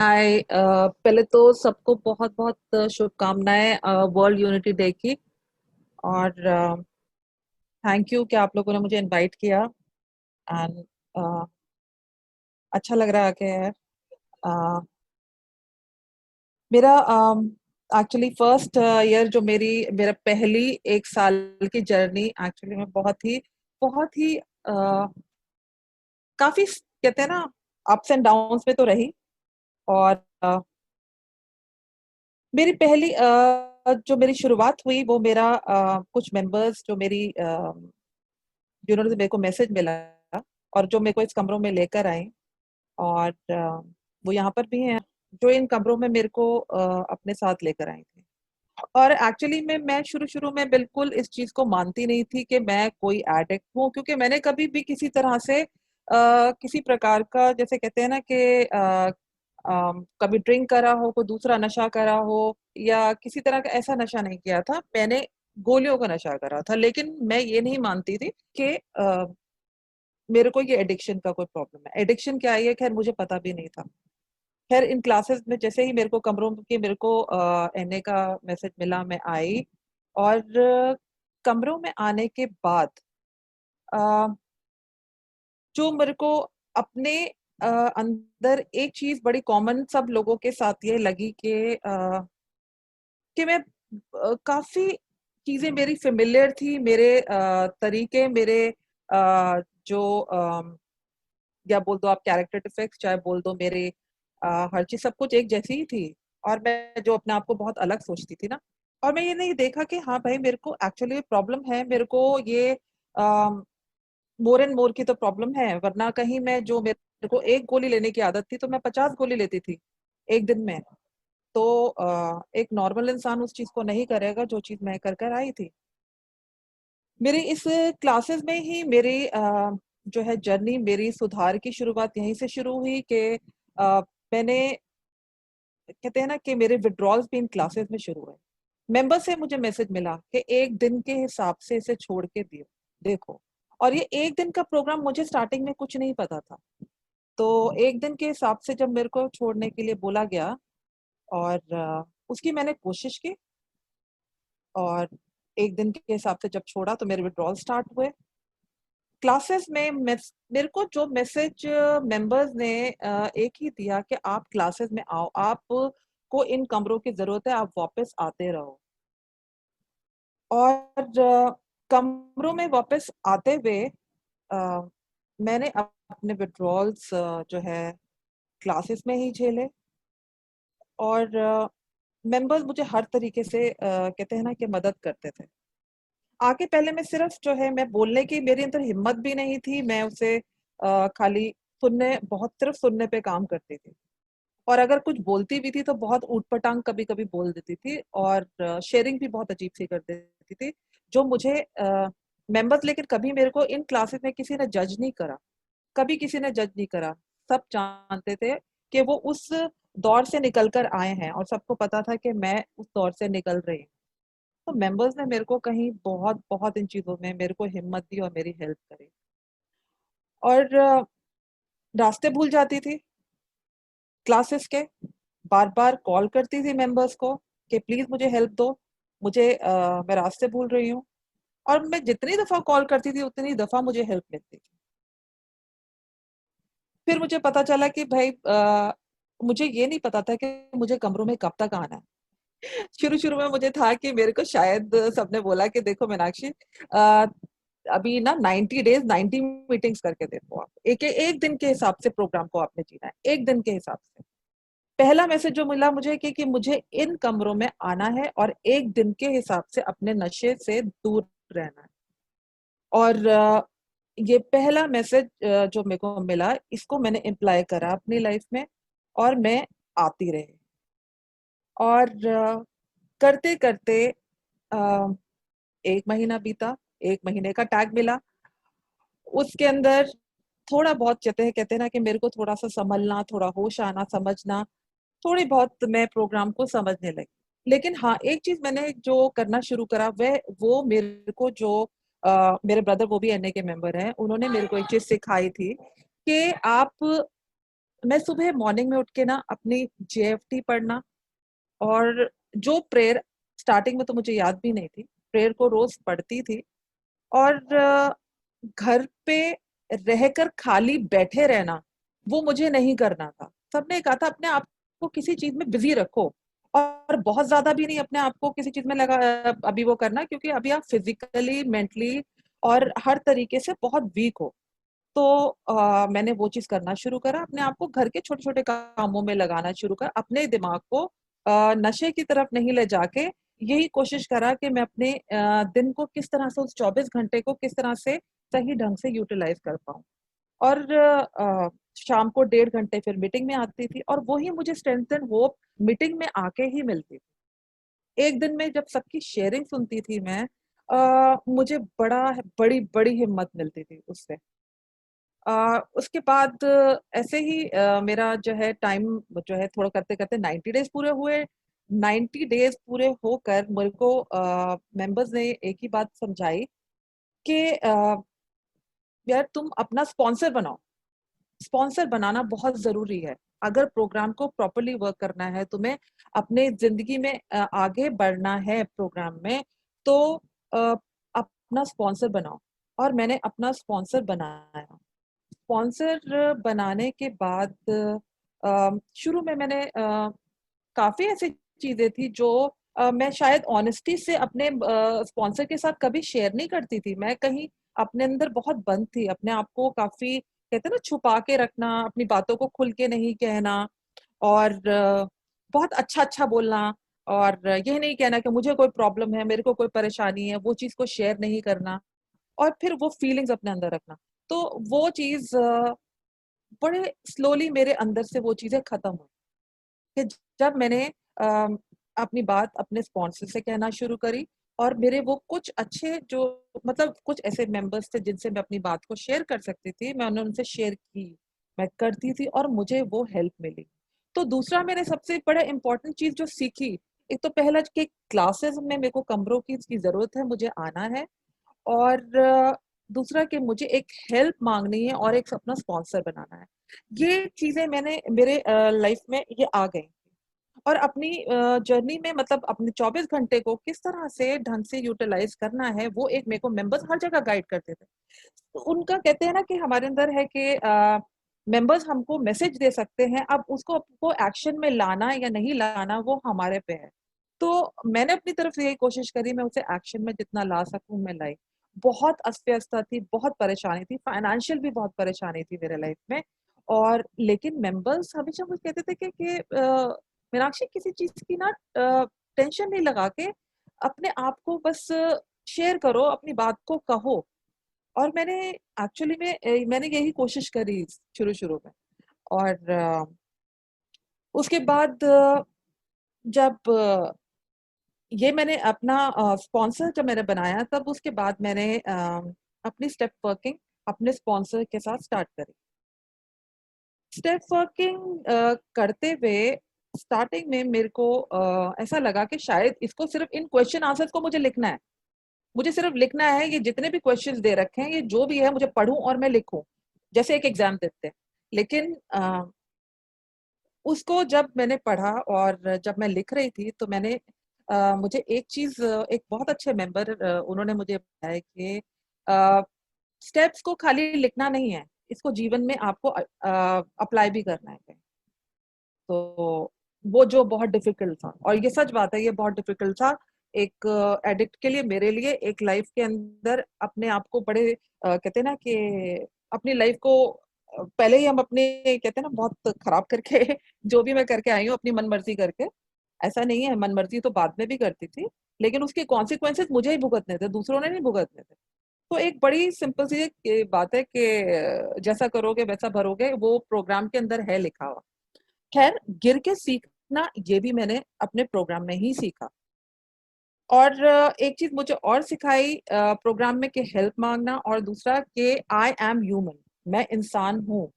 हाय। पहले तो सबको बहुत बहुत शुभकामनाएं वर्ल्ड यूनिटी डे की। और थैंक यू कि आप लोगों ने मुझे इनवाइट किया। एंड अच्छा लग रहा है कि अ, मेरा एक्चुअली फर्स्ट ईयर जो मेरा पहली एक साल की जर्नी एक्चुअली में बहुत ही काफी कहते हैं ना, अप्स एंड डाउन्स में तो रही। और मेरी पहली जो मेरी शुरुआत हुई वो मेरा कुछ मेंबर्स जो जिन्होंने मेरे को मैसेज मिला और जो मेरे को इस कमरों में लेकर आए। और वो यहाँ पर भी हैं जो इन कमरों में मेरे को अपने साथ लेकर आई थी। और एक्चुअली में मैं शुरू शुरू में बिल्कुल इस चीज को मानती नहीं थी कि मैं कोई एडिक्ट हूँ, क्योंकि मैंने कभी भी किसी तरह से किसी प्रकार का, जैसे कहते हैं ना कि कभी ड्रिंक करा हो, कोई दूसरा नशा करा हो, या किसी तरह का ऐसा नशा नहीं किया था। मैंने गोलियों का नशा करा था, लेकिन मैं ये नहीं मानती थी कि मेरे को ये एडिक्शन का कोई प्रॉब्लम है। एडिक्शन क्या है, खैर मुझे पता भी नहीं था। खैर इन क्लासेस में जैसे ही मेरे को कमरों की मेरे को एनए का मैसेज मिला, मैं आई। और कमरों में आने के बाद अ, जो मेरे को अपने अंदर एक चीज बड़ी कॉमन सब लोगों के साथ ये लगी कि मैं काफी चीजें मेरी फेमिलियर थी। मेरे तरीके, मेरे जो या बोल दो आप कैरेक्टर डिफेक्ट्स, चाहे बोल दो मेरे हर चीज सब कुछ एक जैसी ही थी। और मैं जो अपने आप को बहुत अलग सोचती थी ना, और मैं ये नहीं देखा कि हाँ भाई मेरे को एक्चुअली प्रॉब्लम है, मेरे को ये मोर एंड मोर की तो प्रॉब्लम है। वरना कहीं मैं जो मेरे को एक गोली लेने की आदत थी तो मैं 50 गोली लेती थी एक दिन में। तो एक नॉर्मल इंसान उस चीज को नहीं करेगा जो चीज मैं कर कर आई थी। मेरी इस क्लासेस में ही मेरी जो है जर्नी, मेरी सुधार की शुरुआत यहीं से शुरू हुई कि मैंने, कहते हैं ना कि मेरे विड्रॉल्स भी इन क्लासेस में शुरू हुए। मेंबर से मुझे मैसेज मिला कि एक दिन के हिसाब से इसे छोड़ के दियो, देखो। और ये एक दिन का प्रोग्राम, मुझे स्टार्टिंग में कुछ नहीं पता था। तो एक दिन के हिसाब से जब मेरे को छोड़ने के लिए बोला गया, और उसकी मैंने कोशिश की। और एक दिन के हिसाब से जब छोड़ा तो मेरे विड्रॉल स्टार्ट हुए क्लासेस में। मेरे को जो मैसेज मेंबर्स ने एक ही दिया कि आप क्लासेस में आओ, आप को इन कमरों की जरूरत है, आप वापस आते रहो। और कमरों में वापस आते हुए मैंने अपने विड्रॉल्स जो है क्लासेस में ही झेले। और मेंबर्स मुझे हर तरीके से कहते हैं ना कि मदद करते थे। आगे पहले मैं सिर्फ जो है, मैं बोलने की मेरे अंदर हिम्मत भी नहीं थी। मैं उसे खाली सुनने, बहुत सिर्फ सुनने पे काम करती थी। और अगर कुछ बोलती भी थी तो बहुत ऊटपटांग कभी कभी बोल देती थी, और शेयरिंग भी बहुत अजीब सी कर देती थी। जो मुझे मेंबर्स, लेकिन कभी मेरे को इन क्लासेस में किसी ने जज नहीं करा। कभी किसी ने जज नहीं करा। सब जानते थे कि वो उस दौर से निकल कर आए हैं, और सबको पता था कि मैं उस दौर से निकल रही हूँ। तो मेंबर्स ने मेरे को कहीं बहुत बहुत इन चीजों में मेरे को हिम्मत दी और मेरी हेल्प करी। और रास्ते भूल जाती थी क्लासेस के, बार बार कॉल करती थी मेंबर्स को कि प्लीज मुझे हेल्प दो, मुझे मैं रास्ते भूल रही हूँ। और मैं जितनी दफा कॉल करती थी उतनी दफा मुझे हेल्प मिलती थी। फिर मुझे पता चला कि भाई मुझे ये नहीं पता था कि मुझे कमरों में कब तक आना है। शुरू शुरू में मुझे था कि मेरे को शायद सबने बोला कि देखो मीनाक्षी, अ, अभी ना 90 डेज 90 मीटिंग्स करके देखो। आप एक एक दिन के हिसाब से प्रोग्राम को आपने जीना है, एक दिन के हिसाब से। पहला मैसेज जो मिला मुझे कि मुझे इन कमरों में आना है और एक दिन के हिसाब से अपने नशे से दूर रहना है। और ये पहला मैसेज जो मेरे को मिला, इसको मैंने इम्प्लाई करा अपनी लाइफ में, और मैं आती रही। और करते करते एक महीना बीता, एक महीने का टैग मिला। उसके अंदर थोड़ा बहुत कहते हैं ना कि मेरे को थोड़ा सा संभलना, थोड़ा होश आना, समझना, थोड़ी बहुत मैं प्रोग्राम को समझने लगी। लेकिन हाँ, एक चीज मैंने जो करना शुरू करा वह वो मेरे को जो मेरे ब्रदर, वो भी एनए के मेंबर हैं, उन्होंने मेरे को एक चीज सिखाई थी कि आप मैं सुबह मॉर्निंग में उठ के ना अपनी जेएफटी पढ़ना, और जो प्रेयर स्टार्टिंग में तो मुझे याद भी नहीं थी, प्रेयर को रोज पढ़ती थी। और घर पे रहकर खाली बैठे रहना, वो मुझे नहीं करना था। सबने कहा था अपने आप को किसी चीज में बिजी रखो, और बहुत ज्यादा भी नहीं अपने आप को किसी चीज में लगा अभी वो करना, क्योंकि अभी आप फिजिकली, मेंटली और हर तरीके से बहुत वीक हो। तो मैंने वो चीज़ करना शुरू करा, अपने आप को घर के छोटे-छोटे कामों में लगाना शुरू करा, अपने दिमाग को नशे की तरफ नहीं ले जाके यही कोशिश करा कि मैं अपने दिन को किस तरह से, उस 24 घंटे को किस तरह से सही ढंग से यूटिलाइज़ कर पाऊँ। और शाम को 1.5 घंटे फिर मीटिंग में आती थी, और वो ही मुझे स्ट्रेंथ एंड होप मीटिंग में आके ही मिलती थी। एक दिन में जब सबकी शेयरिंग सुनती थी मैं, मुझे बड़ी हिम्मत मिलती थी उससे। उसके बाद ऐसे ही मेरा जो है टाइम जो है थोड़ा करते-करते 90 डेज़ पूरे हुए। 90 डेज़ पूरे होकर मेरे को मेंबर्स ने एक ही बात समझाई कि यार तुम अपना स्पॉन्सर बनाओ। स्पॉन्सर बनाना बहुत ज़रूरी है। अगर प्रोग्राम को प्रॉपर्ली वर्क करना है, तुम्हें अपने ज़िंदगी में आगे बढ़ना है प्रोग्राम में, तो अ, अपना स्पॉन्सर बनाओ। और मैंने अपना स्पॉन्सर बनाया। स्पॉन्सर बनाने के बाद शुरू में मैंने काफ़ी ऐसी चीज़ें थी जो मैं शायद ऑनेस्टी से अपने स्पॉन्सर के साथ कभी शेयर नहीं करती थी। मैं कहीं अपने अंदर बहुत बंद थी, अपने आप को काफ़ी कहते हैं ना छुपा के रखना, अपनी बातों को खुल के नहीं कहना, और बहुत अच्छा-अच्छा बोलना, और ये नहीं कहना कि मुझे कोई प्रॉब्लम है, मेरे को कोई परेशानी है, वो चीज़ को शेयर नहीं करना, और फिर वो फीलिंग्स अपने अंदर रखना। तो वो चीज़ बड़े स्लोली मेरे अंदर से वो चीज़ें खत्म हुई, कि जब मैंने अ, अपनी बात अपने स्पॉन्सर से कहना शुरू करी, और मेरे वो कुछ अच्छे जो मतलब कुछ ऐसे मेंबर्स थे जिनसे मैं अपनी बात को शेयर कर सकती थी, मैंने उनसे शेयर की, मैं करती थी, और मुझे वो हेल्प मिली। तो दूसरा मैंने सबसे बड़ा इम्पोर्टेंट चीज़ जो सीखी, एक तो पहला कि क्लासेस में मेरे को कमरों की ज़रूरत है, मुझे आना है, और दूसरा कि मुझे एक हेल्प माँगनी है, और एक अपना स्पॉन्सर बनाना है। ये चीज़ें मैंने मेरे लाइफ में ये आ गई। और अपनी जर्नी में मतलब अपने 24 घंटे को किस तरह से ढंग से यूटिलाइज़ करना है, वो एक मेरे को मेंबर्स हर जगह गाइड करते थे। तो उनका कहते हैं ना कि हमारे अंदर है कि मेंबर्स हमको मैसेज दे सकते हैं, अब उसको आपको एक्शन में लाना या नहीं लाना वो हमारे पे है। तो मैंने अपनी तरफ से यही कोशिश करी, मैं उसे एक्शन में जितना ला सकूँ मैं लाई। बहुत अस्त-व्यस्तता थी, बहुत परेशानी थी, फाइनेंशियल भी बहुत परेशानी थी मेरे लाइफ में, और लेकिन मेंबर्स हमेशा मुझे कहते थे कि मीनाक्षी किसी चीज़ की ना टेंशन नहीं लगा के अपने आप को बस शेयर करो, अपनी बात को कहो। और मैंने एक्चुअली में मैंने यही कोशिश करी शुरू-शुरू में, और उसके बाद जब ये मैंने अपना स्पॉन्सर जब मैंने बनाया, तब उसके बाद मैंने अपनी स्टेप वर्किंग अपने स्पॉन्सर के साथ स्टार्ट करी। स्टेप वर्किंग करते हुए स्टार्टिंग में मेरे को ऐसा लगा कि शायद इसको सिर्फ़ इन क्वेश्चन आंसर्स को मुझे लिखना है। मुझे सिर्फ़ लिखना है, ये जितने भी क्वेश्चन्स दे रखे हैं, ये जो भी है मुझे पढूँ और मैं लिखूँ, जैसे एक एग्ज़ाम देते हैं। लेकिन उसको जब मैंने पढ़ा और जब मैं लिख रही थी, तो मैंने मुझे एक चीज़, एक बहुत अच्छे मेंबर उन्होंने मुझे बताया कि अ, स्टेप्स को खाली लिखना नहीं है, इसको जीवन में आपको अप्लाई भी करना है कहीं। तो वो जो बहुत डिफ़िकल्ट था, और ये सच बात है, ये बहुत डिफ़िकल्ट था। एक एडिक्ट के लिए, मेरे लिए एक लाइफ़ के अंदर अपने आप को बड़े कहते हैं ना कि अपनी लाइफ़ को पहले ही हम अपने कहते हैं ना बहुत खराब करके जो भी मैं करके आई हूँ अपनी मनमर्ज़ी करके, ऐसा नहीं है, मनमर्ज़ी तो बाद में भी करती थी, लेकिन उसके कॉन्सिक्वेंसेज़ मुझे ही भुगतने थे, दूसरों ने नहीं भुगतने थे। तो एक बड़ी सिंपल सी एक बात है कि जैसा करोगे वैसा भरोगे, वो प्रोग्राम के अंदर है लिखा हुआ। खैर, गिर के सीखना ये भी मैंने अपने प्रोग्राम में ही सीखा, और एक चीज़ मुझे और सिखाई प्रोग्राम में कि हेल्प माँगना, और दूसरा कि आई एम ह्यूमन, मैं इंसान हूँ,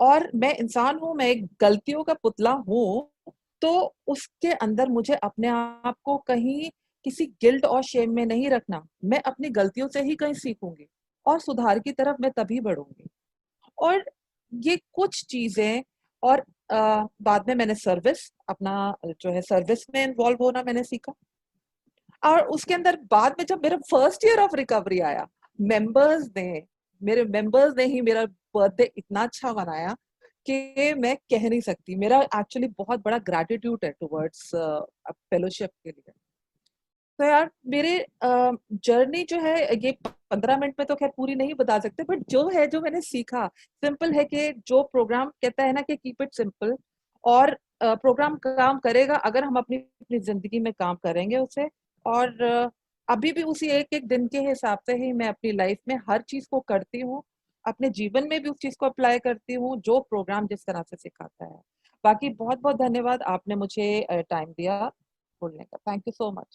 और मैं इंसान हूँ, मैं एक गलतियों का पुतला हूँ, तो उसके अंदर मुझे अपने आप को कहीं किसी गिल्ट और शेम में नहीं रखना। मैं अपनी गलतियों से ही कहीं सीखूँगी, और सुधार की तरफ मैं तभी बढ़ूँगी। और ये कुछ चीज़ें, और बाद में मैंने सर्विस अपना जो है सर्विस में इन्वॉल्व होना मैंने सीखा। और उसके अंदर बाद में जब मेरा फर्स्ट ईयर ऑफ रिकवरी आया, मेंबर्स ने मेरे मेंबर्स ने ही मेरा बर्थडे इतना अच्छा मनाया कि मैं कह नहीं सकती। मेरा एक्चुअली बहुत बड़ा ग्रैटिट्यूड है टुवर्ड्स फेलोशिप के लिए। तो यार मेरे जर्नी जो है ये 15 मिनट में तो खैर पूरी नहीं बता सकते, बट जो है जो मैंने सीखा सिंपल है कि जो प्रोग्राम कहता है ना कि कीप इट सिंपल, और प्रोग्राम काम करेगा अगर हम अपनी अपनी जिंदगी में काम करेंगे उसे। और अभी भी उसी एक एक दिन के हिसाब से ही मैं अपनी लाइफ में हर चीज को करती हूँ, अपने जीवन में भी उस चीज को अप्लाई करती हूँ जो प्रोग्राम जिस तरह से सिखाता है। बाकी बहुत बहुत धन्यवाद, आपने मुझे टाइम दिया बोलने का। Thank you so much.